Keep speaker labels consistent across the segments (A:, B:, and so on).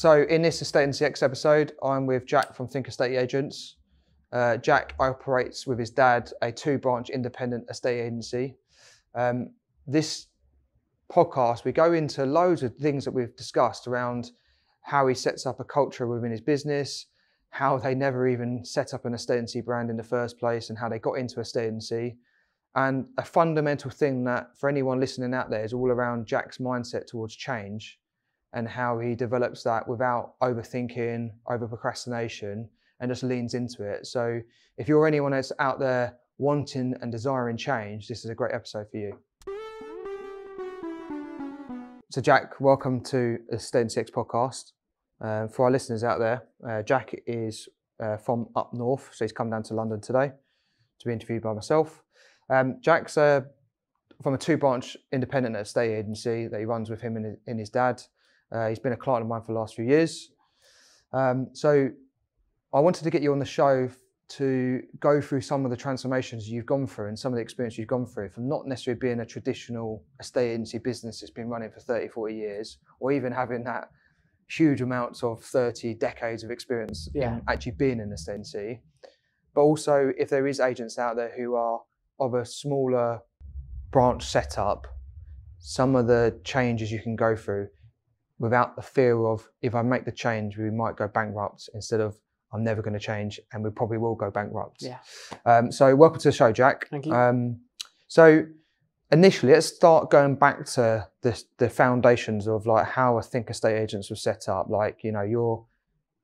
A: So in this Estate and CX episode, I'm with Jack from Think Estate Agents. Jack operates with his dad a 2-branch independent estate agency. This podcast, we go into loads of things that we've discussed around how he sets up a culture within his business, how they never even set up an estate agency brand in the first place, and how they got into estate agency. And a fundamental thing that for anyone listening out there is all around Jack's mindset towards change and how he develops that without overthinking, over procrastination, and just leans into it. So if you're anyone that's out there wanting and desiring change, this is a great episode for you. So Jack, welcome to the Estate and CX podcast. For our listeners out there, Jack is from up north, so he's come down to London today to be interviewed by myself. Jack's from a 2-branch independent estate agency that he runs with him and his dad. He's been a client of mine for the last few years. So I wanted to get you on the show to go through some of the transformations you've gone through and some of the experience you've gone through from not necessarily being a traditional estate agency business that's been running for 30, 40 years, or even having that huge amounts of 30 decades of experience in actually being in an estate agency. But also if there is agents out there who are of a smaller branch setup, some of the changes you can go through without the fear of, if I make the change, we might go bankrupt, instead of I'm never going to change and we probably will go bankrupt. So welcome to the show, Jack.
B: Thank you.
A: So initially, let's start going back to the foundations of like how I think estate agents were set up. Like, you know,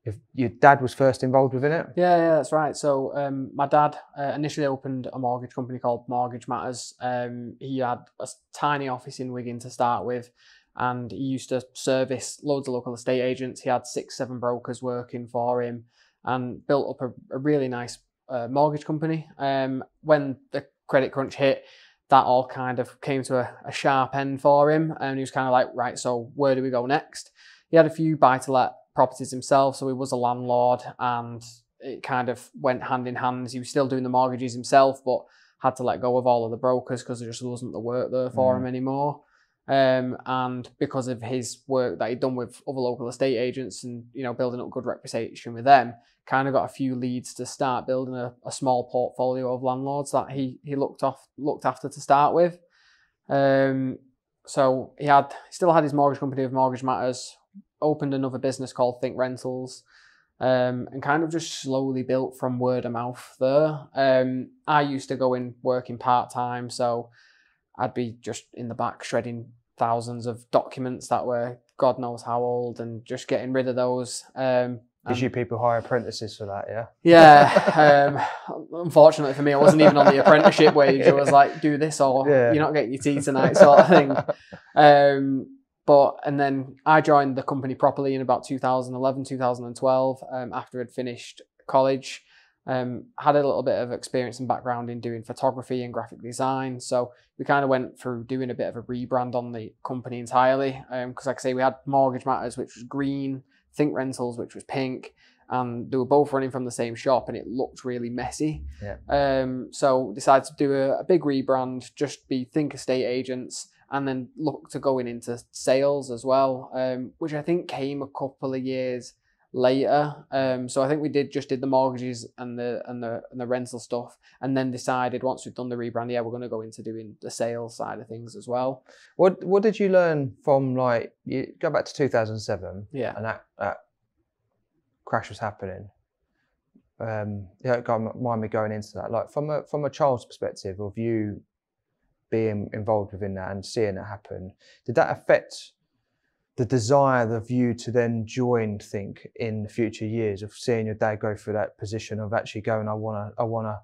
A: if your dad was first involved within it?
B: Yeah, that's right. So my dad initially opened a mortgage company called Mortgage Matters. He had a tiny office in Wigan to start with, and he used to service loads of local estate agents. He had 6, 7 brokers working for him and built up a really nice mortgage company. When the credit crunch hit, that all kind of came to a sharp end for him, and he was kind of like, right, so where do we go next? He had a few buy-to-let properties himself, so he was a landlord, and it kind of went hand in hand. He was still doing the mortgages himself, but had to let go of all of the brokers because there just wasn't the work there for him anymore. And because of his work that he'd done with other local estate agents and, you know, building up good reputation with them, kind of got a few leads to start building a small portfolio of landlords that he looked after to start with. So he still had his mortgage company of Mortgage Matters, opened another business called Think Rentals, and kind of just slowly built from word of mouth there. I used to go in working part-time, so I'd be just in the back shredding thousands of documents that were God knows how old and just getting rid of those.
A: Did you people hire apprentices for that, yeah?
B: Yeah. Unfortunately for me, I wasn't even on the apprenticeship wage. It was like, do this or you're not getting your tea tonight sort of thing. And then I joined the company properly in about 2011, 2012, after I'd finished college. Had a little bit of experience and background in doing photography and graphic design. So we kind of went through doing a bit of a rebrand on the company entirely. Because like I say, we had Mortgage Matters, which was green, Think Rentals, which was pink, and they were both running from the same shop, and it looked really messy. So decided to do a big rebrand, just be Think Estate Agents, and then look to going into sales as well, which I think came a couple of years later. So I think we did the mortgages and the rental stuff, and then decided once we've done the rebrand, we're going to go into doing the sales side of things as well.
A: What did you learn from, like, you go back to 2007, and that crash was happening? Don't mind me going into that. Like from a child's perspective of you being involved within that and seeing it happen, did that affect the desire of you to then join Think in the future years, of seeing your dad go through that position of actually going, I wanna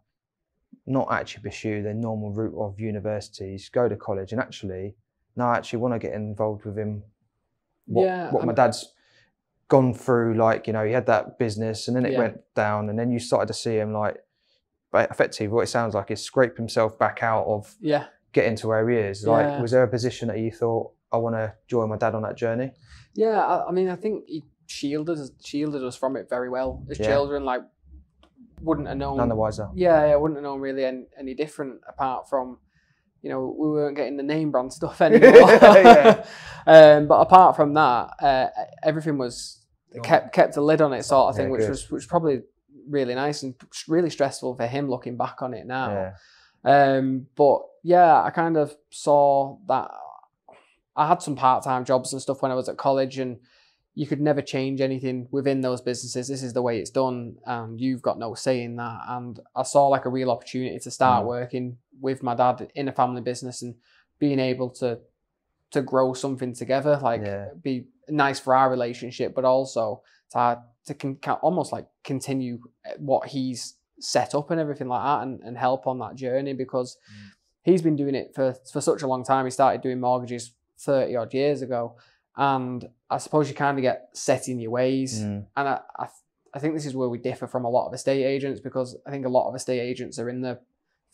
A: not actually pursue the normal route of universities, go to college, and actually want to get involved with him. My dad's gone through, like, you know, he had that business and then it went down, and then you started to see him, like, effectively what it sounds like is scrape himself back out of getting to where he is. Like, was there a position that you thought, I want to join my dad on that journey?
B: Yeah, I mean, I think he shielded us from it very well as children. Like, wouldn't have known.
A: None the wiser.
B: Yeah, wouldn't have known really any different, apart from, you know, we weren't getting the name brand stuff anymore. But apart from that, everything was kept a lid on it, sort of thing,
A: Yeah,
B: which was probably really nice and really stressful for him looking back on it now.
A: Yeah.
B: But yeah, I kind of saw that I had some part-time jobs and stuff when I was at college, and you could never change anything within those businesses. This is the way it's done, and you've got no say in that. And I saw like a real opportunity to start working with my dad in a family business and being able to grow something together, like be nice for our relationship, but also to almost like continue what he's set up and everything like that, and help on that journey, because he's been doing it for such a long time. He started doing mortgages 30 odd years ago, and I suppose you kind of get set in your ways. And I think this is where we differ from a lot of estate agents, because I think a lot of estate agents are in the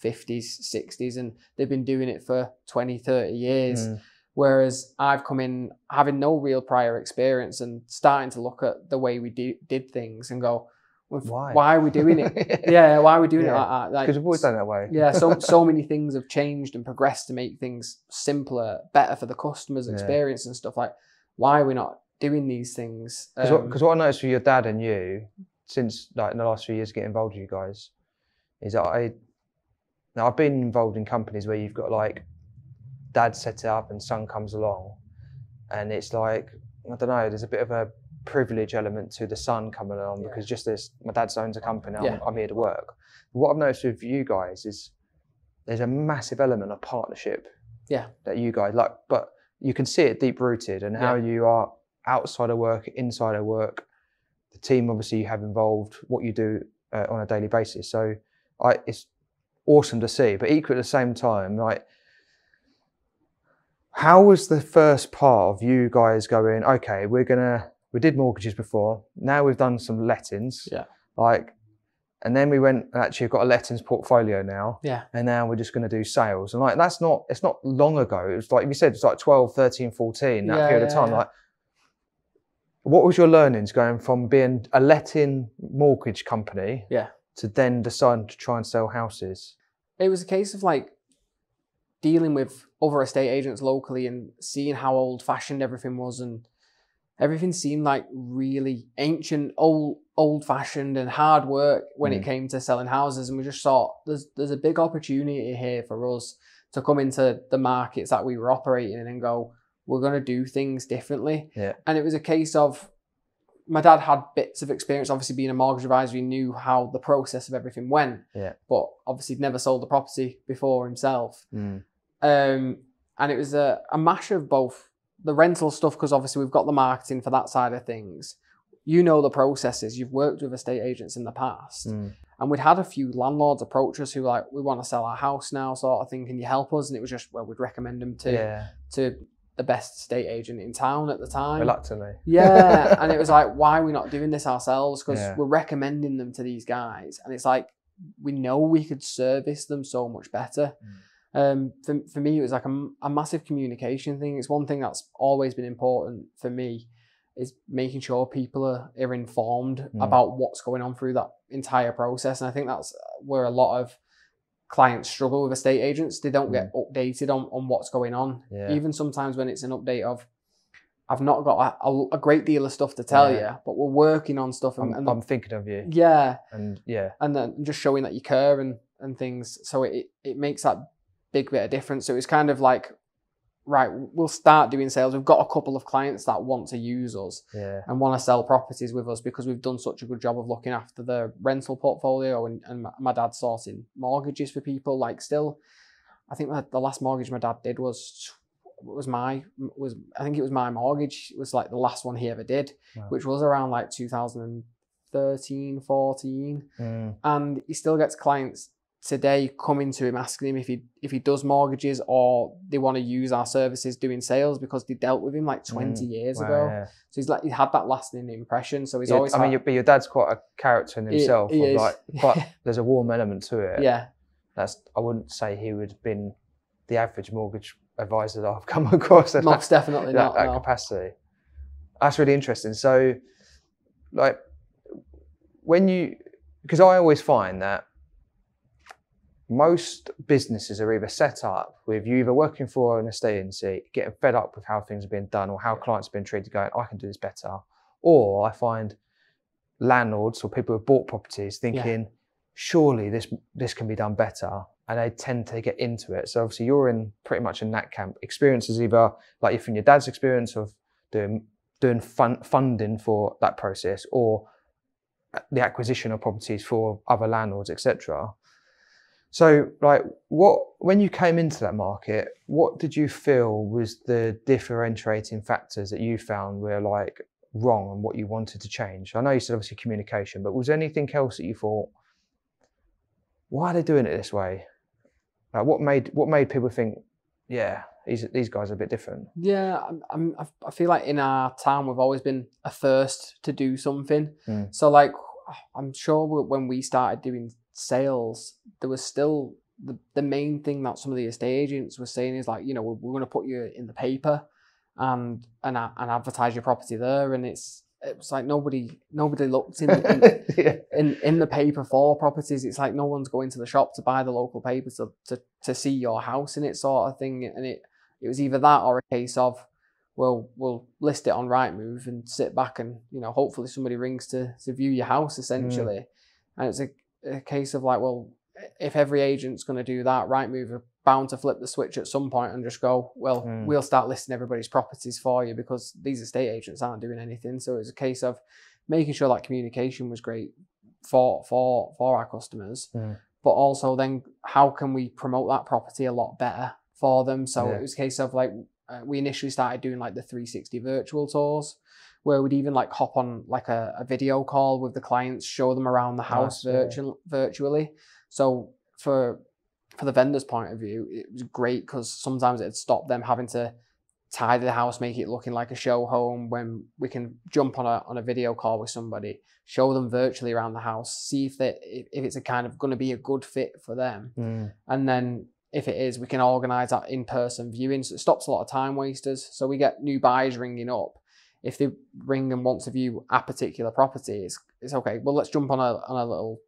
B: 50s, 60s, and they've been doing it for 20, 30 years. Whereas I've come in having no real prior experience and starting to look at the way we did things and go, why are we doing it? Why are we doing it like that?
A: Because we've always done it that way.
B: Yeah, so many things have changed and progressed to make things simpler, better for the customer's experience and stuff. Like, why are we not doing these things?
A: Because what I noticed with your dad and you, since like in the last few years getting involved with you guys, is that I've been involved in companies where you've got like dad set it up and son comes along, and it's like, I don't know, there's a bit of a privilege element to the son coming along because just this, my dad owns a company, I'm here to work. But what I've noticed with you guys is there's a massive element of partnership that you guys like, but you can see it deep rooted and how you are outside of work, inside of work, the team obviously you have involved, what you do on a daily basis. So it's awesome to see, but equally at the same time, like, how was the first part of you guys going, okay, we did mortgages before, now we've done some lettings, and then we went, actually we've got a lettings portfolio now, and now we're just going to do sales. And like, it's not long ago. It was like, you said, it's like 12, 13, 14, that period of time. Like, what was your learnings going from being a letting mortgage company to then deciding to try and sell houses?
B: It was a case of like dealing with other estate agents locally and seeing how old-fashioned everything was, and everything seemed like really ancient, old-fashioned and hard work when it came to selling houses. And we just thought there's a big opportunity here for us to come into the markets that we were operating in and go, we're going to do things differently. And it was a case of, my dad had bits of experience, obviously being a mortgage advisor, he knew how the process of everything went, but obviously he'd never sold a property before himself. And it was a mash of both the rental stuff, because obviously we've got the marketing for that side of things. You know the processes, you've worked with estate agents in the past. And we'd had a few landlords approach us who were like, we want to sell our house now, sort of thing, can you help us? And it was just, well, we'd recommend them to the best estate agent in town at the time.
A: Reluctantly.
B: And it was like, why are we not doing this ourselves? Because we're recommending them to these guys. And it's like, we know we could service them so much better. For me, it was like a massive communication thing. It's one thing that's always been important for me, is making sure people are informed about what's going on through that entire process. And I think that's where a lot of clients struggle with estate agents. They don't get updated on what's going on. Even sometimes when it's an update of, I've not got a great deal of stuff to tell you, but we're working on stuff. And
A: I'm thinking of you. And
B: then just showing that you care and things. So it makes that big bit of difference. So it's kind of like, right, we'll start doing sales. We've got a couple of clients that want to use us and want to sell properties with us because we've done such a good job of looking after the rental portfolio, and my dad sorting mortgages for people. Like, still, I think the last mortgage my dad did was my mortgage. It was like the last one he ever did, which was around like 2013, 14. And he still gets clients today coming to him asking him if he does mortgages, or they want to use our services doing sales because they dealt with him like 20 years ago. So he had that lasting impression. So he's always.
A: But your dad's quite a character in himself. But there's a warm element to it. I wouldn't say he would have been the average mortgage advisor that I've come across.
B: Most definitely not.
A: That capacity. That's really interesting. So, like, because I always find that most businesses are either set up with you either working for an estate agency, getting fed up with how things are being done or how clients are being treated, going, I can do this better, Or I find landlords or people who have bought properties thinking, surely this can be done better, and they tend to get into it. So obviously you're pretty much in that camp. Experiences either like from your dad's experience of doing funding for that process, or the acquisition of properties for other landlords, etc. So like when you came into that market, what did you feel was the differentiating factors that you found were like wrong and what you wanted to change? I know you said obviously communication, but was there anything else that you thought, why are they doing it this way? Like what made people think, yeah, these guys are a bit different?
B: Yeah, I feel like in our town we've always been a first to do something. So like I'm sure when we started doing sales, there was still the main thing that some of the estate agents were saying is like, we're going to put you in the paper and advertise your property there, and it was like nobody looked in the paper for properties. It's like no one's going to the shop to buy the local paper to see your house in it, sort of thing. And it was either that or a case of, well, we'll list it on Rightmove and sit back and hopefully somebody rings to view your house, essentially. And it's a case of like, well, if every agent's going to do that, Rightmove are bound to flip the switch at some point and just go, well, we'll start listing everybody's properties for you, because these estate agents aren't doing anything. So it's a case of making sure that communication was great for our customers, but also then how can we promote that property a lot better for them? So it was a case of like, we initially started doing like the 360 virtual tours, where we'd even like hop on like a video call with the clients, show them around the house virtually. So for the vendor's point of view, it was great because sometimes it'd stop them having to tidy the house, make it looking like a show home, when we can jump on a video call with somebody, show them virtually around the house, see if it's a kind of going to be a good fit for them. And then if it is, we can organise that in-person viewing. So it stops a lot of time wasters. So we get new buyers ringing up. If they ring and want to view a particular property, it's okay. Well, let's jump on a little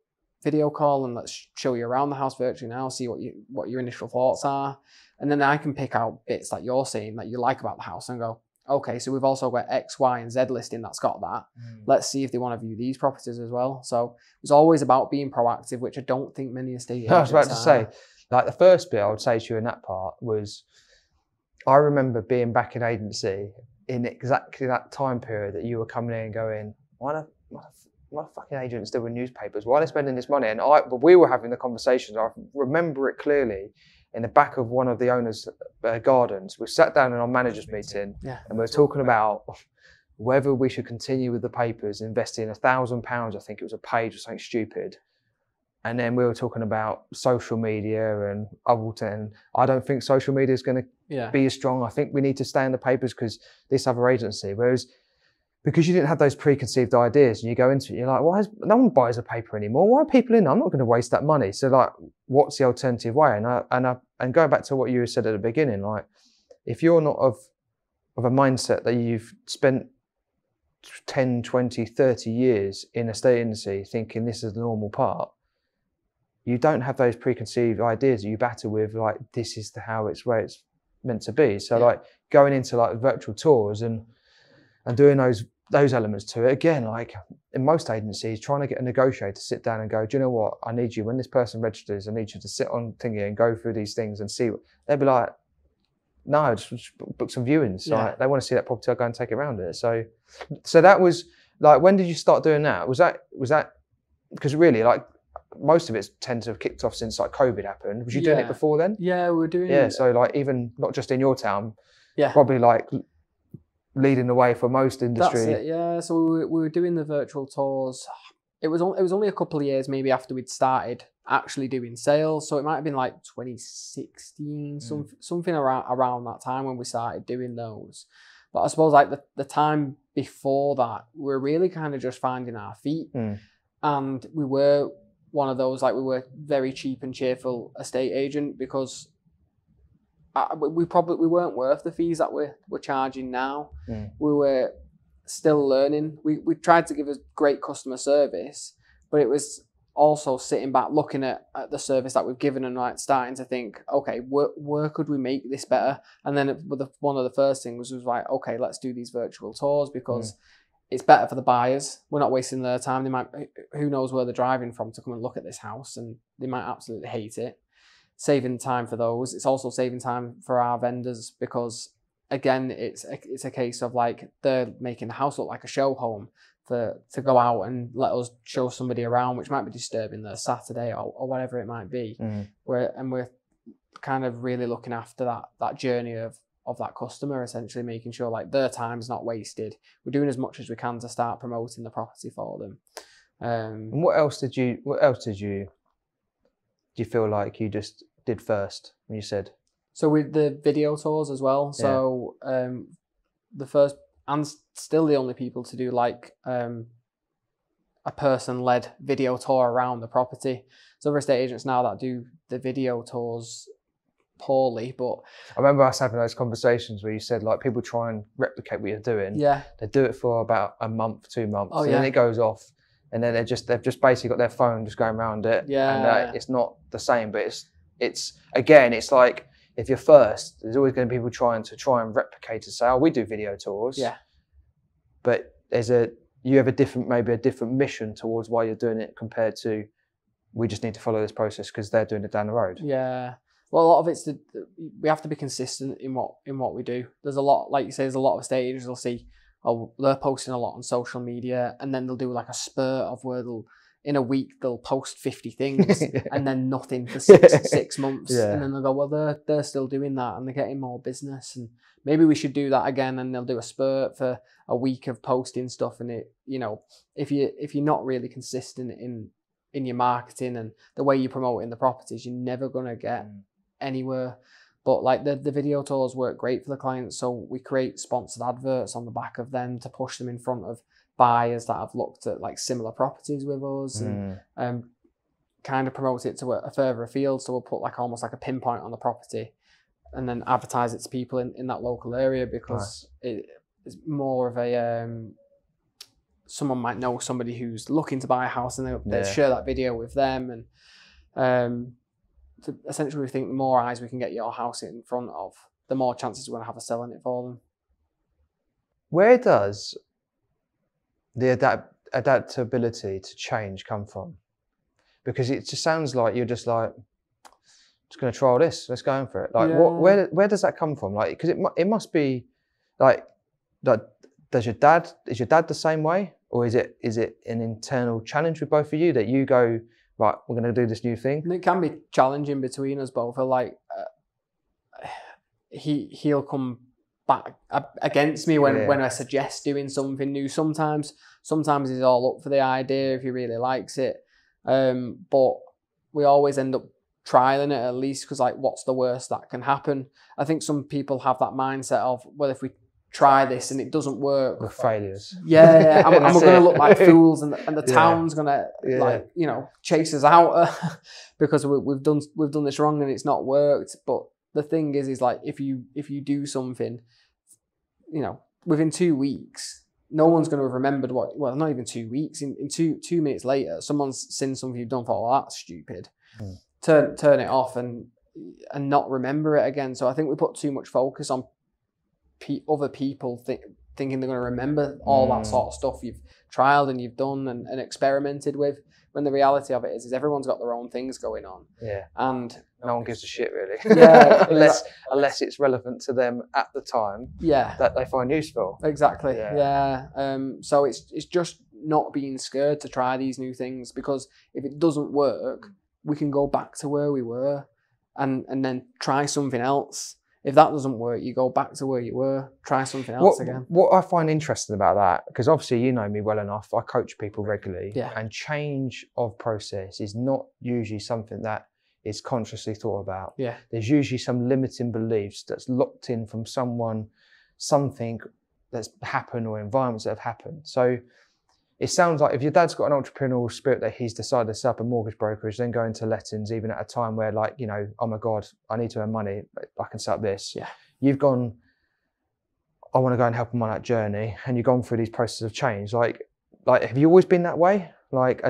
B: video call and let's show you around the house virtually now, see what your initial thoughts are. And then I can pick out bits that you're saying that you like about the house and go, okay, so we've also got X, Y, and Z listing that's got that. Let's see if they want to view these properties as well. So it's always about being proactive, which I don't think many estate agents
A: I was about to say, like the first bit I would say to you in that part was, I remember being back in agency in exactly that time period that you were coming in and going, why fucking agents doing newspapers? Why are they spending this money? And we were having the conversations. I remember it clearly in the back of one of the owners' gardens. We sat down in our managers meeting and we were talking about whether we should continue with the papers, investing £1,000, I think it was a page or something stupid. And then we were talking about social media and I don't think social media is going to be as strong. I think we need to stay in the papers because this other agency. Whereas because you didn't have those preconceived ideas and you go into it, you're like, no one buys a paper anymore? Why are people in? I'm not going to waste that money. So like, what's the alternative way? And going back to what you said at the beginning, like if you're not of a mindset that you've spent 10, 20, 30 years in a state agency thinking this is the normal part, you don't have those preconceived ideas that you battle with, like this is where it's meant to be. So like going into like virtual tours and doing those elements to it, again, like in most agencies, trying to get a negotiator to sit down and go, do you know what, I need you, when this person registers, I need you to sit on thingy and go through these things and see what, they'd be like, no, just book some viewings. Like, they want to see that property, I'll go and take it around it. So that was like, when did you start doing that? Was that because really like most of it tends to have kicked off since like COVID happened. Was you doing it before then?
B: Yeah, we were doing it.
A: Yeah, so like even not just in your town, probably like leading the way for most industry.
B: That's it, yeah. So we were doing the virtual tours. It was only a couple of years maybe after we'd started actually doing sales. So it might have been like 2016, something around that time when we started doing those. But I suppose like the time before that, we were really kind of just finding our feet. And we were one of those, like we were very cheap and cheerful estate agent because we weren't worth the fees that we're charging now. We were still learning. We tried to give a great customer service, but it was also sitting back looking at the service that we've given and like starting to think, okay, where could we make this better? And then one of the first things was like, okay, let's do these virtual tours, because it's better for the buyers. We're not wasting their time. They might, who knows where they're driving from to come and look at this house, and they might absolutely hate it. Saving time for those. It's also saving time for our vendors, because again, it's a case of like they're making the house look like a show home to go out and let us show somebody around, which might be disturbing their Saturday or whatever it might be. We're kind of really looking after that journey of that customer, essentially making sure like their time's not wasted. We're doing as much as we can to start promoting the property for them.
A: And what else did you feel like you just did first when you said?
B: So with the video tours as well. Yeah. So the first and still the only people to do like a person-led video tour around the property. So other estate agents now that do the video tours poorly, but
A: I remember us having those conversations where you said like people try and replicate what you're doing.
B: Yeah.
A: They do it for about a month, 2 months, and then it goes off, and then they've just basically got their phone just going around it.
B: Yeah.
A: And it's not the same, but it's again, it's like if you're first, there's always going to be people trying and replicate and say, oh, we do video tours.
B: Yeah.
A: But you have maybe a different mission towards why you're doing it compared to we just need to follow this process because they're doing it down the road.
B: Yeah. Well, a lot of it's we have to be consistent in what we do. There's a lot, like you say, there's a lot of estate agents will see, oh, they're posting a lot on social media, and then they'll do like a spurt of where in a week they'll post 50 things and then nothing for six months. Yeah. And then they'll go, well, they're still doing that and they're getting more business, and maybe we should do that again. And they'll do a spurt for a week of posting stuff. And if you're not really consistent in your marketing and the way you're promoting the properties, you're never gonna get anywhere. But like the video tours work great for the clients, so we create sponsored adverts on the back of them to push them in front of buyers that have looked at like similar properties with us, and kind of promote it to a further afield. So we'll put like almost like a pinpoint on the property and then advertise it to people in that local area, because it's more of a someone might know somebody who's looking to buy a house, and they'll share that video with them. And so essentially we think the more eyes we can get your house in front of, the more chances we're going to have of selling it for them.
A: Where does the adaptability to change come from? Because it just sounds like you're just like, just going to try all this, let's go in for it. Like, where does that come from? Like, because it must be like is your dad the same way, or is it an internal challenge with both of you that you go, right, we're going to do this new thing?
B: And it can be challenging between us both. Like he'll come back against me when I suggest doing something new. Sometimes he's all up for the idea if he really likes it, but we always end up trialing it at least, because like, what's the worst that can happen? I think some people have that mindset of, well, if we try this and it doesn't work,
A: we're failures.
B: Yeah, and we're going to look like fools, and the town's going to chase us out because we've done this wrong and it's not worked. But the thing is like, if you do something, within 2 weeks, no one's going to have remembered well, not even 2 weeks. In 2 minutes later, someone's seen something you've done, thought, oh, that's stupid. Turn it off and not remember it again. So I think we put too much focus on other people thinking they're going to remember all that sort of stuff you've trialed and you've done and experimented with, when the reality of it is everyone's got their own things going on. Yeah. And
A: no one gives a shit really.
B: Yeah.
A: unless it's relevant to them at the time.
B: Yeah.
A: That they find useful.
B: Exactly. Yeah. So it's just not being scared to try these new things, because if it doesn't work, we can go back to where we were and then try something else. If that doesn't work, you go back to where you were, try something else again.
A: What I find interesting about that, because obviously you know me well enough, I coach people regularly, and change of process is not usually something that is consciously thought about.
B: Yeah.
A: There's usually some limiting beliefs that's locked in from something that's happened or environments that have happened. So it sounds like if your dad's got an entrepreneurial spirit that he's decided to set up a mortgage brokerage, then go into lettings, even at a time where like, oh my God, I need to earn money, I can set up this. Yeah. You've gone, I want to go and help them on that journey, and you've gone through these processes of change. Like have you always been that way? Like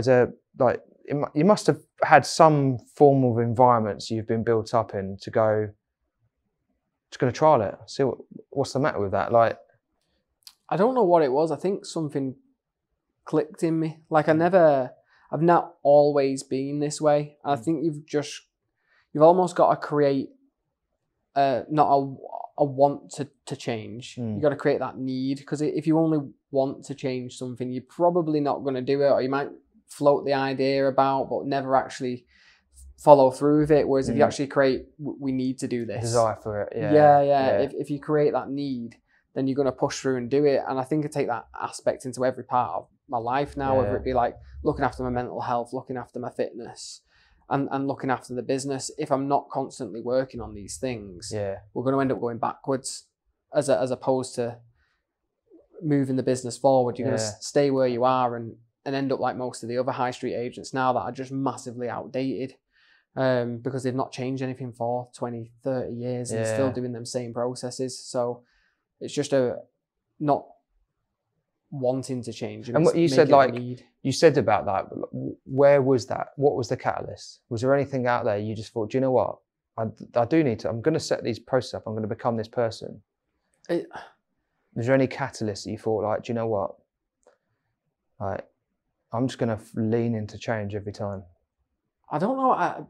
A: you must have had some form of environments you've been built up in to go, just going to trial it, see what's the matter with that. Like,
B: I don't know what it was. I think something clicked in me. Like I've not always been this way. I think you've almost got to create not a want to change. You've got to create that need, because if you only want to change something, you're probably not going to do it, or you might float the idea about but never actually follow through with it. Whereas if you actually create, we need to do this.
A: Desire for it.
B: Yeah. If you create that need, then you're going to push through and do it. And I think I take that aspect into every part of my life now, whether it be like looking after my mental health, looking after my fitness, and looking after the business. If I'm not constantly working on these things, we're going to end up going backwards as opposed to moving the business forward. You're going to stay where you are and end up like most of the other high street agents now that are just massively outdated, because they've not changed anything for 20, 30 years and still doing them same processes. So it's just not wanting to change.
A: And what you said, like you said about that, where was that? What was the catalyst? Was there anything out there you just thought, do you know what? I do need to, I'm going to set these processes up. I'm going to become this person. Was there any catalyst that you thought, like, do you know what? Like, I'm just going to lean into change every time.
B: I don't know. I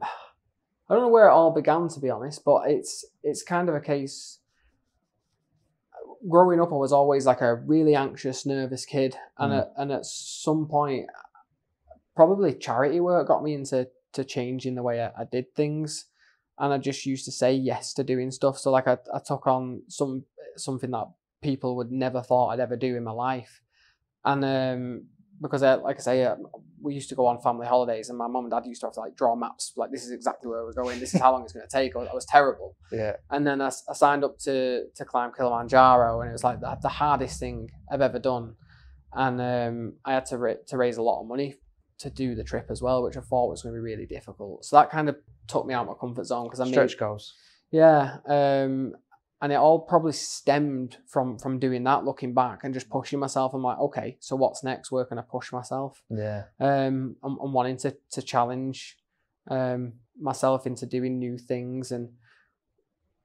B: don't know where it all began, to be honest, but it's kind of a case. Growing up, I was always like a really anxious, nervous kid, and at some point, probably charity work got me into changing the way I did things, and I just used to say yes to doing stuff. So like I took on something that people would never thought I'd ever do in my life, and because like I say, we used to go on family holidays, and my mum and dad used to have to like draw maps, like this is exactly where we're going, this is how long it's going to take. I was terrible.
A: Yeah.
B: And then I signed up to climb Kilimanjaro, and it was like the hardest thing I've ever done. And I had to raise a lot of money to do the trip as well, which I thought was going to be really difficult. So that kind of took me out of my comfort zone, because I made
A: stretch goals.
B: Yeah. And it all probably stemmed from doing that, looking back and just pushing myself. I'm like, okay, so what's next? Where can I push myself?
A: Yeah.
B: I'm wanting to challenge myself into doing new things and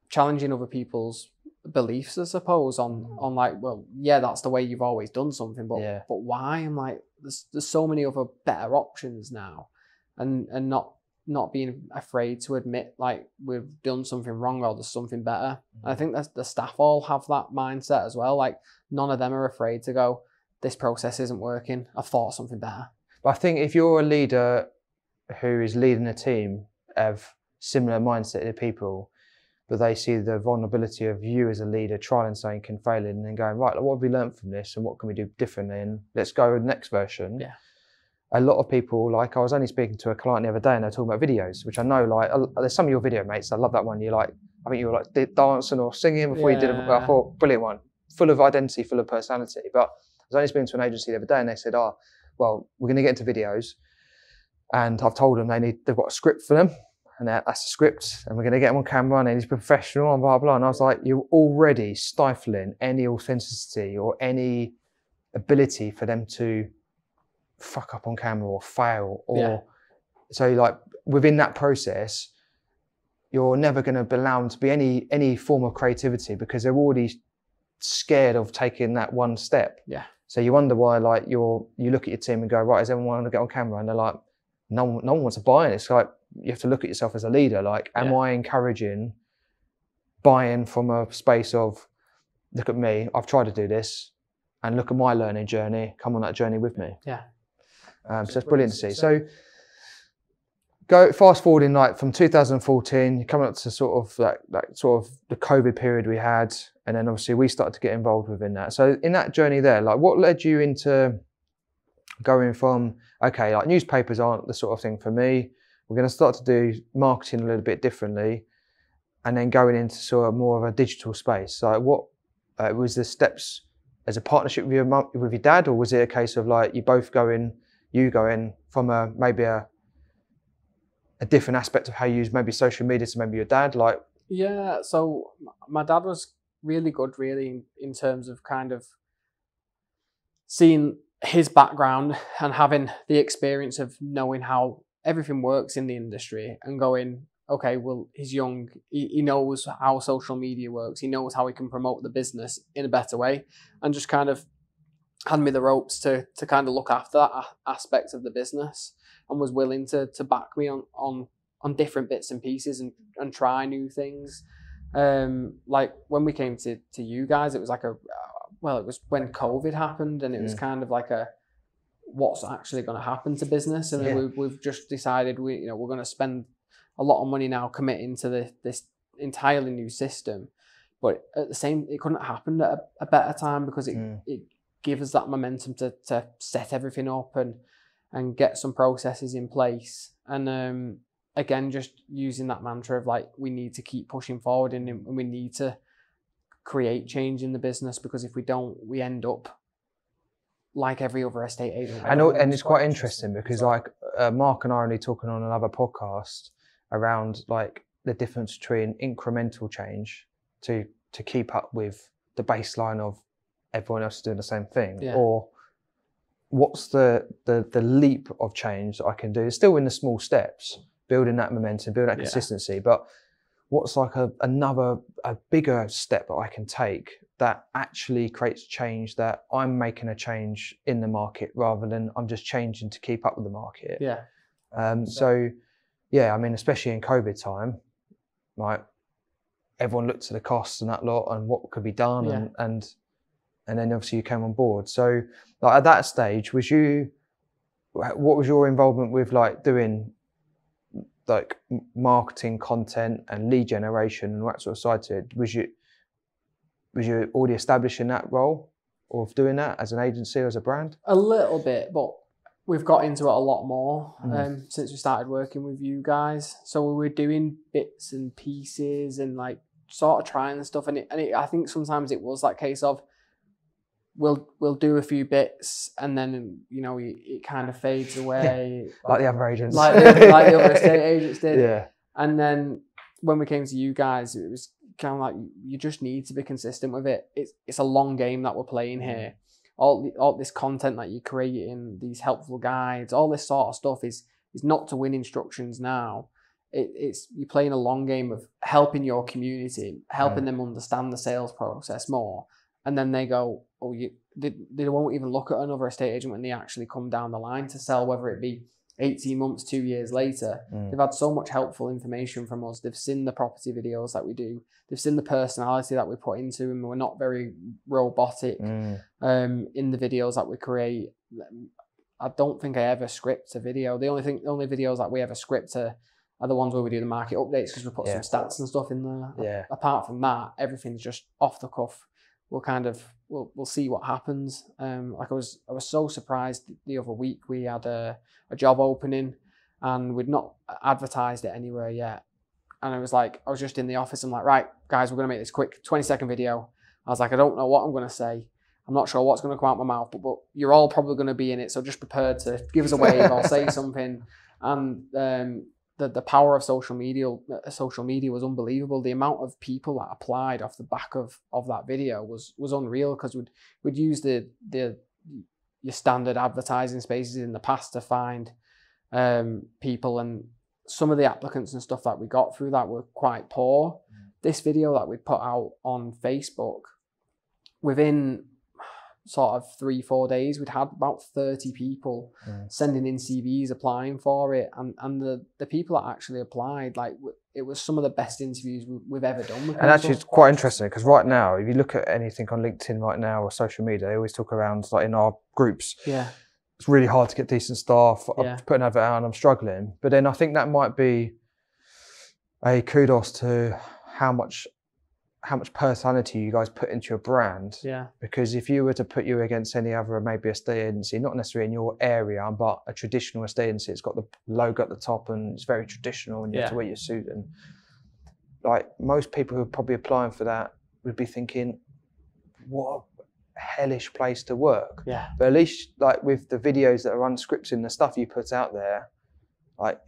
B: challenging other people's beliefs, I suppose, on like, well, yeah, that's the way you've always done something, but why? I'm like, there's so many other better options now, and not being afraid to admit like we've done something wrong or there's something better. And I think that the staff all have that mindset as well. Like none of them are afraid to go, this process isn't working, I've thought of something better.
A: But I think if you're a leader who is leading a team of similar mindset to people, but they see the vulnerability of you as a leader trying something and failing, and then going, right, what have we learned from this and what can we do differently, and let's go with the next version.
B: Yeah.
A: A lot of people, like I was only speaking to a client the other day and they're talking about videos, which I know, like, there's some of your video mates, I love that one. You're like, I think you were like dancing or singing before you did it. I thought, brilliant one, full of identity, full of personality. But I was only speaking to an agency the other day and they said, well, we're going to get into videos. And I've told them they've got a script for them, and that's the script, and we're going to get them on camera and he's professional and blah, blah. And I was like, you're already stifling any authenticity or any ability for them to fuck up on camera or fail, or so like within that process you're never going to be allowed to be any form of creativity, because they're already scared of taking that one step. So you wonder why, like you look at your team and go, right, is everyone going to get on camera? And they're like, no one wants to buy in. It's like you have to look at yourself as a leader, like am I encouraging buy-in from a space of, look at me, I've tried to do this, and look at my learning journey, come on that journey with me. So it's brilliant to see. So go fast forwarding, like from 2014, you're coming up to sort of the COVID period we had, and then obviously we started to get involved within that. So in that journey there, like what led you into going from, okay, like newspapers aren't the sort of thing for me, we're going to start to do marketing a little bit differently, and then going into sort of more of a digital space. So what was the steps as a partnership with your dad, or was it a case of like you going from maybe a different aspect of how you use maybe social media to maybe your dad? Like,
B: yeah, so my dad was really good, really, in terms of kind of seeing his background and having the experience of knowing how everything works in the industry, and going, okay, well, he's young. He knows how social media works. He knows how he can promote the business in a better way, and just kind of had me the ropes to kind of look after that aspect of the business, and was willing to back me on different bits and pieces and try new things. Like when we came to you guys, it was like it was when COVID happened, and it was kind of like what's actually going to happen to business, and then we've just decided we're going to spend a lot of money now committing to this entirely new system, but at the same, it couldn't have happened at a better time, because it gives us that momentum to set everything up and get some processes in place, and again, just using that mantra of like, we need to keep pushing forward, and we need to create change in the business, because if we don't, we end up like every other estate agent.
A: And it's quite interesting because like Mark and I are only talking on another podcast around like the difference between incremental change to keep up with the baseline of everyone else doing the same thing, or what's the leap of change that I can do. It's still in the small steps, building that momentum, building that consistency, but what's like a bigger step that I can take that actually creates change, that I'm making a change in the market rather than I'm just changing to keep up with the market. So yeah, I mean, especially in COVID time, like everyone looked at the costs and that lot and what could be done, and then obviously you came on board. So like at that stage, what was your involvement with like doing like marketing content and lead generation and that sort of side to it? Was you already establishing that role of doing that as an agency or as a brand?
B: A little bit, but we've got into it a lot more since we started working with you guys. So we were doing bits and pieces and like sort of trying stuff, and I think sometimes it was that case of we'll do a few bits and then it kind of fades away,
A: like the other agents,
B: like the other estate agents did.
A: Yeah.
B: And then when we came to you guys, it was kind of like, you just need to be consistent with it. It's a long game that we're playing here. All this content that you're creating, these helpful guides, all this sort of stuff is not to win instructions now. It's you're playing a long game of helping your community, helping them understand the sales process more. And then they go, they won't even look at another estate agent when they actually come down the line to sell, whether it be 18 months, 2 years later. They've had so much helpful information from us. They've seen the property videos that we do. They've seen the personality that we put into them. We're not very robotic in the videos that we create. I don't think I ever script a video. The only videos that we ever script are the ones where we do the market updates, because we put some stats and stuff in there. Apart from that, everything's just off the cuff. We'll see what happens. Like I was so surprised the other week. We had a job opening and we'd not advertised it anywhere yet. And I was just in the office. I'm like, right, guys, we're going to make this quick 20-second video. I was like, I don't know what I'm going to say. I'm not sure what's going to come out my mouth, but you're all probably going to be in it. So just prepare to give us a wave or say something. And the power of social media was unbelievable. The amount of people that applied off the back of that video was unreal, because we'd use your standard advertising spaces in the past to find people, and some of the applicants and stuff that we got through that were quite poor. This video that we put out on Facebook, within sort of 3-4 days, we'd had about 30 people sending in CVs applying for it, and the people that actually applied, like, it was some of the best interviews we've ever done with
A: and actually it's quite interesting, because right now, if you look at anything on LinkedIn right now or social media, they always talk around, like in our groups, it's really hard to get decent staff. I've put an advert out and I'm struggling, but then I think that might be a kudos to how much personality you guys put into your brand. Because if you were to put you against any other maybe estate agency, not necessarily in your area, but a traditional estate agency, it's got the logo at the top and it's very traditional and you have to wear your suit, and like most people who are probably applying for that would be thinking, what a hellish place to work. But at least like with the videos that are unscripted and the stuff you put out there, like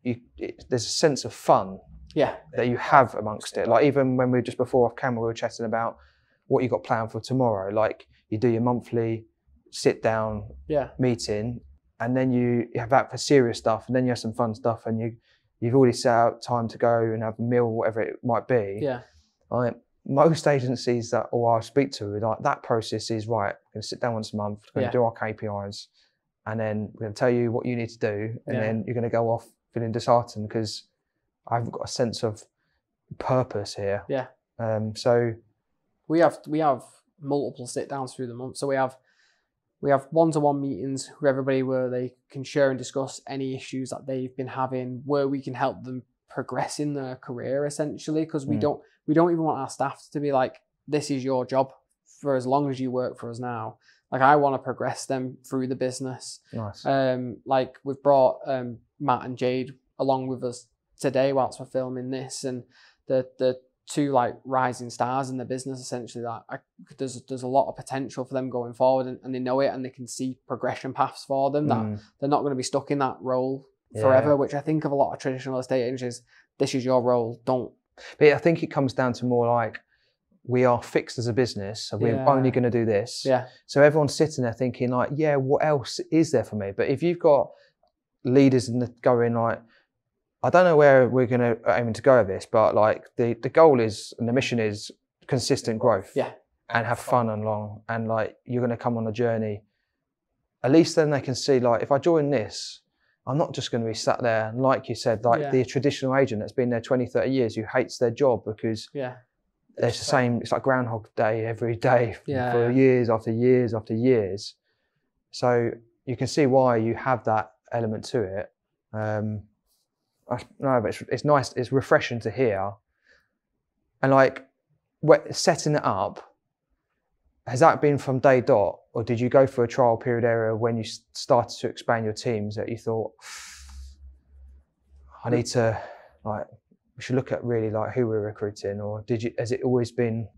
A: there's a sense of fun that you have amongst it. Like even when we were just before off camera, we were chatting about what you got planned for tomorrow. Like you do your monthly sit down meeting, and then you have that for serious stuff, and then you have some fun stuff, and you you've already set out time to go and have a meal, whatever it might be.
B: Yeah.
A: Like most agencies that I speak to, like that process is right. We're going to sit down once a month, we're going to do our KPIs, and then we're going to tell you what you need to do, and then you're going to go off feeling disheartened because I've got a sense of purpose here.
B: Yeah.
A: So
B: we have multiple sit downs through the month. So we have one-to-one meetings with everybody where they can share and discuss any issues that they've been having, where we can help them progress in their career essentially, because we don't even want our staff to be like, this is your job for as long as you work for us now. Like, I want to progress them through the business.
A: Nice.
B: Like we've brought Matt and Jade along with us today whilst we're filming this, and the two like rising stars in the business essentially, that there's a lot of potential for them going forward, and they know it, and they can see progression paths for them, that they're not going to be stuck in that role forever, which I think of a lot of traditional estate agents, this is your role, don't.
A: But I think it comes down to more like, we are fixed as a business, so we're only going to do this.
B: Yeah.
A: So everyone's sitting there thinking like, yeah, what else is there for me? But if you've got leaders going like, I don't know where we're going to aim to go with this, but like the goal is, and the mission is consistent growth.
B: Yeah.
A: And have fun and long, and like you're going to come on a journey. At least then they can see like, if I join this, I'm not just going to be sat there, and like you said, like the traditional agent that's been there 20, 30 years who hates their job because it's the same, it's like Groundhog Day every day for years after years after years. So you can see why you have that element to it. No, but it's nice, it's refreshing to hear. And like, setting it up, has that been from day dot, or did you go through a trial period area when you started to expand your teams that you thought, I need to, like, we should look at really like who we're recruiting, or has it always been?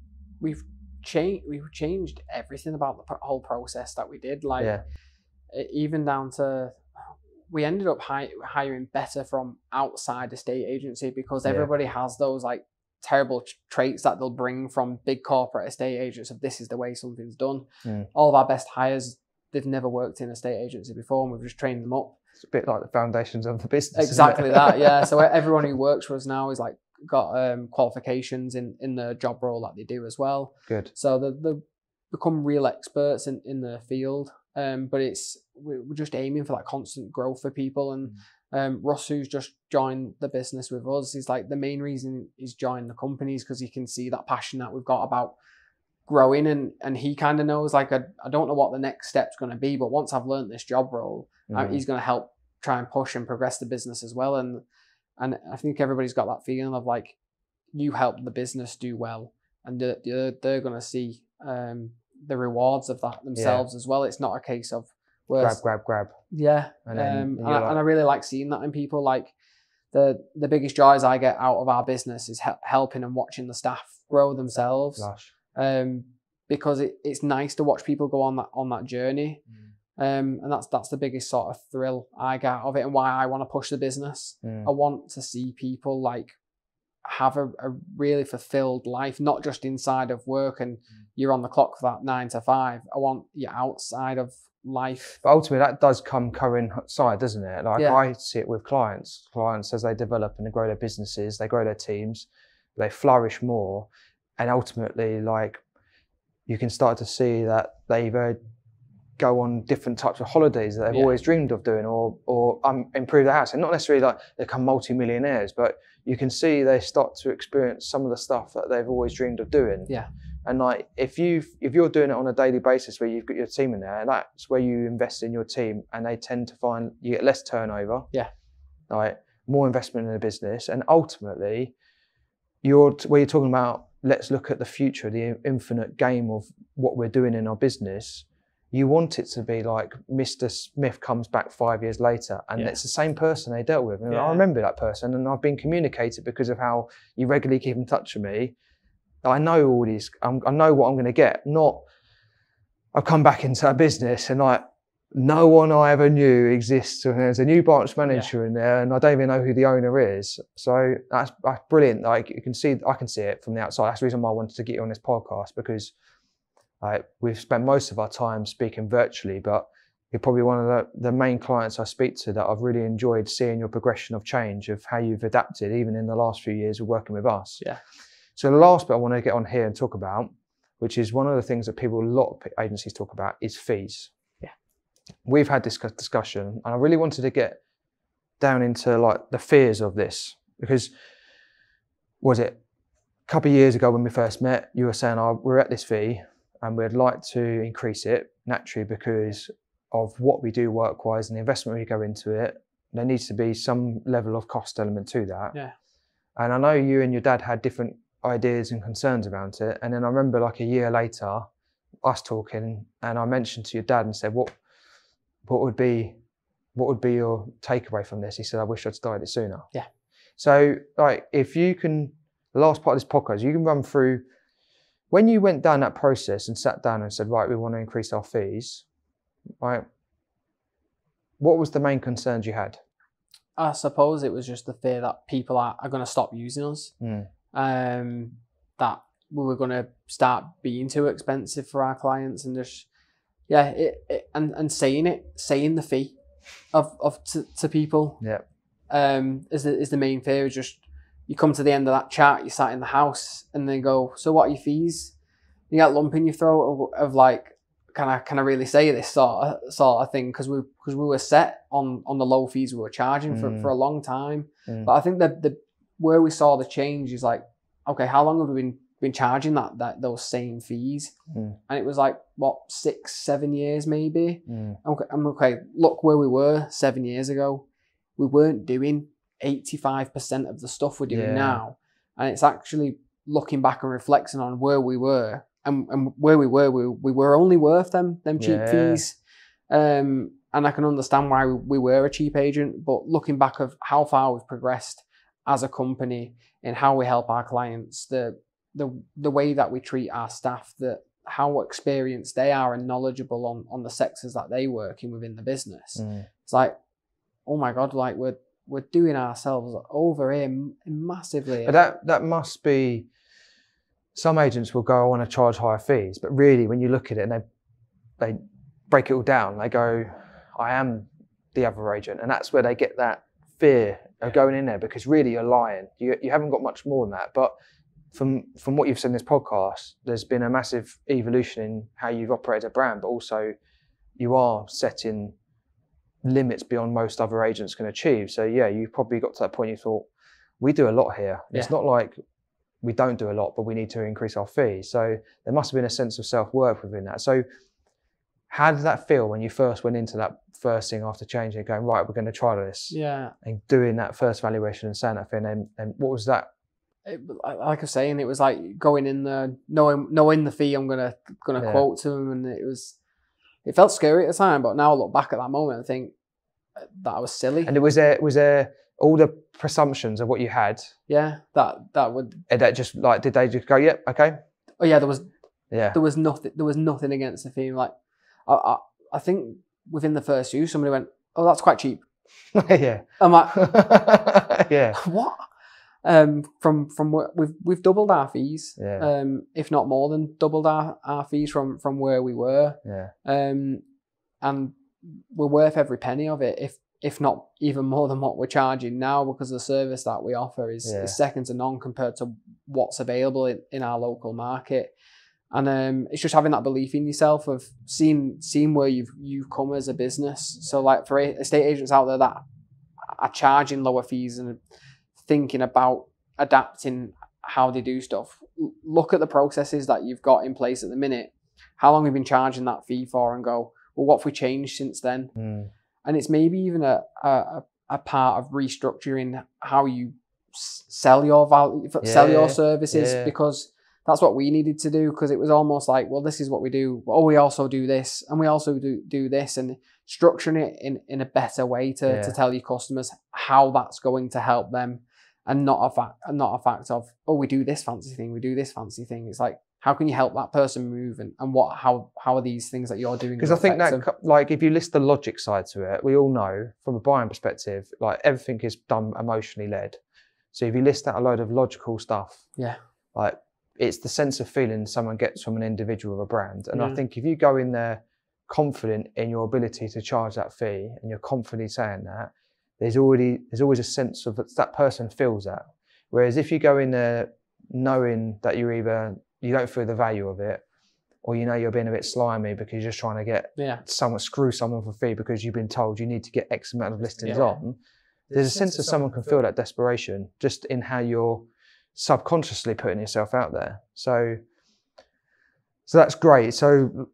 B: We've changed everything about the whole process that we did. Like, even down to, we ended up hiring better from outside the state agency, because everybody has those like terrible traits that they'll bring from big corporate estate agents of, this is the way something's done. All of our best hires, they've never worked in a state agency before, and we've just trained them up.
A: It's a bit like the foundations of the business.
B: Exactly that, yeah. So everyone who works for us now is like got qualifications in the job role that they do as well.
A: Good.
B: So they become real experts in the field. But we're just aiming for that constant growth for people. And Russ, who's just joined the business with us, is like, the main reason he's joined the company is because he can see that passion that we've got about growing, and he kind of knows like, I don't know what the next step's going to be, but once I've learned this job role, he's going to help try and push and progress the business as well. And I think everybody's got that feeling of like, you help the business do well, and they're going to see the rewards of that themselves as well. It's not a case of
A: grab.
B: Yeah. And I really like seeing that in people. Like, the biggest joys I get out of our business is helping and watching the staff grow themselves. Because it's nice to watch people go on that journey. And that's the biggest sort of thrill I get out of it, and why I want to push the business. I want to see people like have a really fulfilled life, not just inside of work and you're on the clock for that 9 to 5. I want you outside of life.
A: But ultimately that does come coincide, doesn't it? Like, I see it with clients as they develop and they grow their businesses, they grow their teams, they flourish more, and ultimately like you can start to see that they go on different types of holidays that they've always dreamed of doing, or improve their house, and not necessarily like they become multi-millionaires, but you can see they start to experience some of the stuff that they've always dreamed of doing. And like, if you're doing it on a daily basis where you've got your team in there, that's where you invest in your team, and they tend to find you get less turnover, like more investment in the business, and ultimately you're talking about, let's look at the future, the infinite game of what we're doing in our business. You want it to be like Mr. Smith comes back 5 years later, and it's the same person they dealt with. And I remember that person, and I've been communicated because of how you regularly keep in touch with me. I know all these, I know what I'm going to get. Not, I've come back into a business and like no one I ever knew exists, and there's a new branch manager in there, and I don't even know who the owner is. So that's brilliant. Like, I can see it from the outside. That's the reason why I wanted to get you on this podcast, because we've spent most of our time speaking virtually, but you're probably one of the main clients I speak to that I've really enjoyed seeing your progression of change, of how you've adapted even in the last few years of working with us.
B: Yeah.
A: So the last bit I want to get on here and talk about, which is one of the things that a lot of agencies talk about, is fees.
B: Yeah.
A: We've had this discussion, and I really wanted to get down into like the fears of this, because was it a couple of years ago when we first met, you were saying, oh, we're at this fee and we'd like to increase it naturally because of what we do work-wise and the investment we go into it. There needs to be some level of cost element to that.
B: Yeah.
A: And I know you and your dad had different ideas and concerns about it. And then I remember like a year later, us talking, and I mentioned to your dad and said, what would be your takeaway from this? He said, I wish I'd started it sooner.
B: Yeah.
A: So like, if you can, the last part of this podcast, you can run through when you went down that process and sat down and said, right, we want to increase our fees, right? What was the main concerns you had?
B: I suppose it was just the fear that people are going to stop using us. That we were going to start being too expensive for our clients, and just, yeah, and saying the fee to people.
A: Yeah.
B: Is the main fear. Is just, you come to the end of that chat, you sat in the house, and they go, so what are your fees? You get a lump in your throat of like, can I really say this sort of thing? Because we were set on the low fees we were charging for a long time. But I think the where we saw the change is like, okay, how long have we been charging those same fees? And it was like, what, 6-7 years maybe? Okay, look where we were 7 years ago. We weren't doing 85% of the stuff we're doing now. And it's actually looking back and reflecting on where we were. And where we were only worth them cheap fees. And I can understand why we were a cheap agent, but looking back of how far we've progressed as a company and how we help our clients, the way that we treat our staff, how experienced they are and knowledgeable on the sectors that they work in within the business. It's like, oh my God, like we're doing ourselves over here massively.
A: But that must be, some agents will go, I want to charge higher fees, but really when you look at it and they break it all down, they go, I am the other agent. And that's where they get that fear of going in there, because really you're lying. You haven't got much more than that. But from what you've said in this podcast, there's been a massive evolution in how you've operated a brand, but also you are setting limits beyond most other agents can achieve. So yeah, you've probably got to that point you thought, we do a lot here. It's not like we don't do a lot, but we need to increase our fees. So there must have been a sense of self-worth within that. So how did that feel when you first went into that first thing after changing it, going, right, we're going to try this?
B: Yeah.
A: And doing that first valuation and saying that thing, and what was that?
B: Like I was saying, it was like going in there, knowing the fee I'm gonna quote to them, and it felt scary at the time. But now I look back at that moment and think that I was silly.
A: And was there all the presumptions of what you had?
B: Yeah, that would.
A: And that just like, did they just go, yep, okay?
B: Oh yeah, there was nothing against the fee. Like I think within the first few, somebody went, oh, that's quite cheap.
A: Yeah.
B: I'm like,
A: yeah.
B: What? From where we've doubled our fees, if not more than doubled our fees from where we were, and we're worth every penny of it, if not even more than what we're charging now, because the service that we offer is second to none compared to what's available in our local market. And it's just having that belief in yourself of seeing where you've come as a business. So like for estate agents out there that are charging lower fees and thinking about adapting how they do stuff, look at the processes that you've got in place at the minute. How long have you been charging that fee for, and go, well, what have we changed since then? And it's maybe even a part of restructuring how you sell your value, sell your services, because that's what we needed to do. Because it was almost like, well, this is what we do. Oh, we also do this, and we also do this, and structuring it in a better way to tell your customers how that's going to help them, and not a fact of, oh, we do this fancy thing, we do this fancy thing. It's like, how can you help that person move, and how are these things that you're doing?
A: Because I think that, like, if you list the logic side to it, we all know from a buying perspective, like everything is done emotionally led. So if you list out a load of logical stuff, like it's the sense of feeling someone gets from an individual or a brand. And I think if you go in there confident in your ability to charge that fee and you're confidently saying that, there's always a sense of that person feels that. Whereas if you go in there knowing that you don't feel the value of it, or you're being a bit slimy because you're just trying to get screw someone for fee because you've been told you need to get X amount of listings on, there's a sense that someone can feel that desperation just in how you're subconsciously putting yourself out there. So that's great. So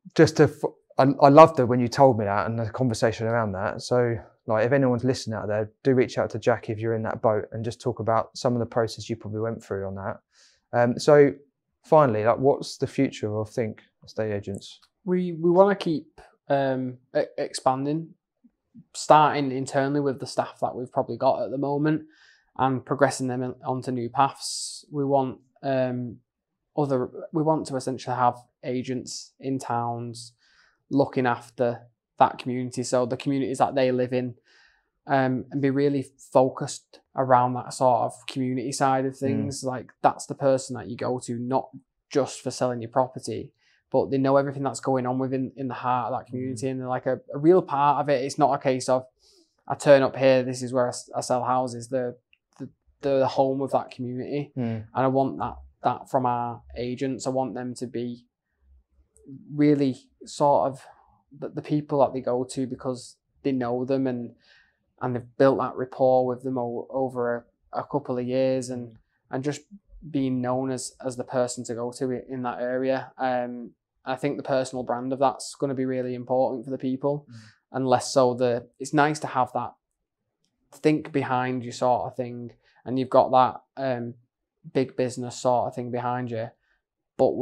A: I loved it when you told me that and the conversation around that. So like if anyone's listening out there, do reach out to Jack if you're in that boat and just talk about some of the process you probably went through on that. So finally, like what's the future of Think Estate Agents?
B: We want to keep expanding, starting internally with the staff that we've probably got at the moment and progressing them onto new paths. We want to essentially have agents in towns looking after that community, so the communities that they live in, and be really focused around that sort of community side of things. Like that's the person that you go to, not just for selling your property, but they know everything that's going on within in the heart of that community, and they're like a real part of it. It's not a case of I turn up here, this is where I sell houses. They're the home of that community, and I want that from our agents. I want them to be really sort of the people that they go to because they know them and they've built that rapport with them over a couple of years, and just being known as the person to go to in that area. I think the personal brand of that's going to be really important for the people, and less so it's nice to have that think behind you sort of thing, and you've got that big business sort of thing behind you, but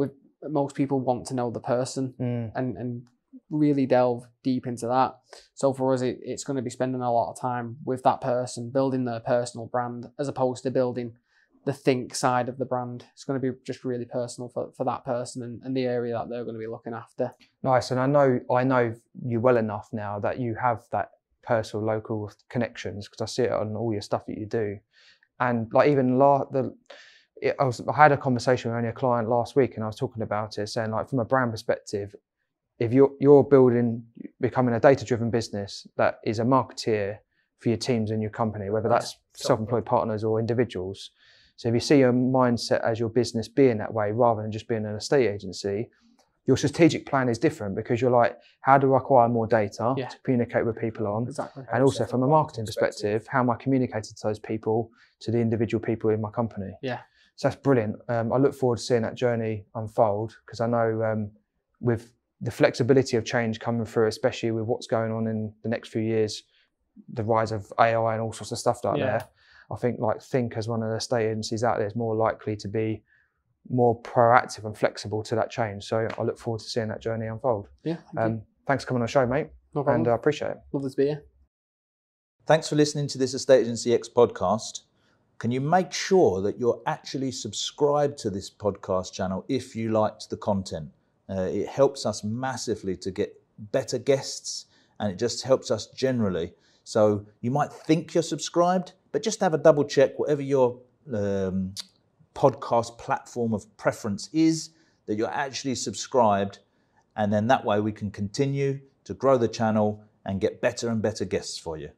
B: most people want to know the person and really delve deep into that. So for us, it's going to be spending a lot of time with that person, building their personal brand, as opposed to building the think side of the brand. It's going to be just really personal for that person and the area that they're going to be looking after. Nice.
A: And I know you well enough now that you have that personal local connections, because I see it on all your stuff that you do. And like even I had a conversation with only a client last week, and I was talking about it, saying like from a brand perspective, if you're becoming a data-driven business that is a marketeer for your teams and your company, whether that's self-employed partners or individuals. So if you see your mindset as your business being that way, rather than just being an estate agency, your strategic plan is different, because you're like, how do I acquire more data to communicate with people on?
B: Exactly.
A: And also from a marketing perspective, how am I communicating to those people, to the individual people in my company?
B: Yeah.
A: So that's brilliant. I look forward to seeing that journey unfold, because I know with the flexibility of change coming through, especially with what's going on in the next few years, the rise of AI and all sorts of stuff like there, I think like Think as one of the estate agencies out there is more likely to be more proactive and flexible to that change. So I look forward to seeing that journey unfold.
B: Yeah.
A: Thanks for coming on the show, mate.
B: No problem.
A: And I appreciate it.
B: Lovely to be here.
C: Thanks for listening to this Estate Agency X podcast. Can you make sure that you're actually subscribed to this podcast channel if you liked the content? It helps us massively to get better guests, and it just helps us generally. So you might think you're subscribed, but just have a double check, whatever your podcast platform of preference is, that you're actually subscribed, and then that way we can continue to grow the channel and get better and better guests for you.